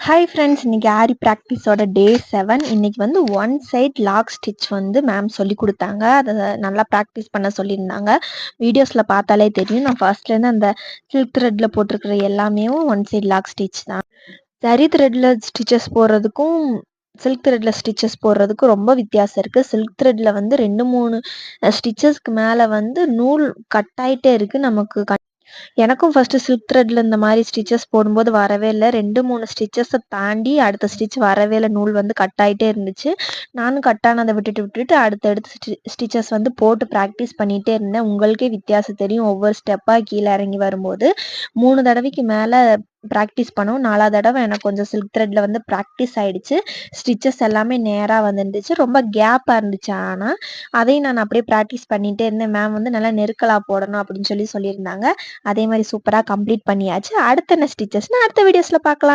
Hi friends, இன்னைக்கு ஆரி ப்ராக்டிஸோட டே 7. இன்னைக்கு வந்து ஒன் சைட் லாக் ஸ்டிச் வந்து மேம் சொல்லி கொடுத்தாங்க. அதை நல்லா ப்ராக்டிஸ் பண்ண சொல்லியிருந்தாங்க. வீடியோஸில் பார்த்தாலே தெரியும். நான் ஃபர்ஸ்ட்லேருந்து அந்த சில்க் த்ரெட்டில் போட்டிருக்கிற எல்லாமே ஒன் சைட் லாக் ஸ்டிச் தான். ஜரி த்ரெட்டில் ஸ்டிச்சஸ் போடுறதுக்கும் சில்க் த்ரெட்டில் ஸ்டிச்சஸ் போடுறதுக்கும் ரொம்ப வித்தியாசம் இருக்குது. சில்க் த்ரெட்டில் வந்து 2-3 ஸ்டிச்சஸ்க்கு மேலே வந்து நூல் கட் ஆகிட்டே இருக்குது. நமக்கு எனக்கும் ஃபர்ஸ்ட்டு சில்க் த்ரெட்டில் இந்த மாதிரி ஸ்டிச்சஸ் போடும்போது வரவே இல்லை. 2-3 ஸ்டிச்சஸை தாண்டி அடுத்த ஸ்டிச் வரவே இல்லை. நூல் வந்து கட் ஆகிட்டே இருந்துச்சு. நானும் கட் ஆனதை விட்டுட்டு அடுத்தடுத்து ஸ்டிச்சஸ் வந்து போட்டு ப்ராக்டிஸ் பண்ணிகிட்டே இருந்தேன். உங்களுக்கே வித்தியாசம் தெரியும். ஒவ்வொரு ஸ்டெப்பாக கீழே இறங்கி வரும்போது 3 தடவைக்கு மேலே ப்ராக்டிஸ் பண்ணோம். 4ஆவது தடவை எனக்கு கொஞ்சம் சில்க் த்ரெட்டில் வந்து ப்ராக்டிஸ் ஆகிடுச்சு. ஸ்டிச்சஸ் எல்லாமே நேராக வந்துருந்துச்சு. ரொம்ப கேப்பாக இருந்துச்சு. ஆனால் அதையும் நான் அப்படியே ப்ராக்டிஸ் பண்ணிகிட்டே இருந்தேன். மேம் வந்து நல்லா நெருக்கலாக போடணும் அப்படின்னு சொல்லியிருந்தாங்க. அதே மாதிரி சூப்பராக கம்ப்ளீட் பண்ணியாச்சு. அடுத்த என்ன ஸ்டிச்சஸ்னால் அடுத்த வீடியோஸில் பார்க்கலாம்.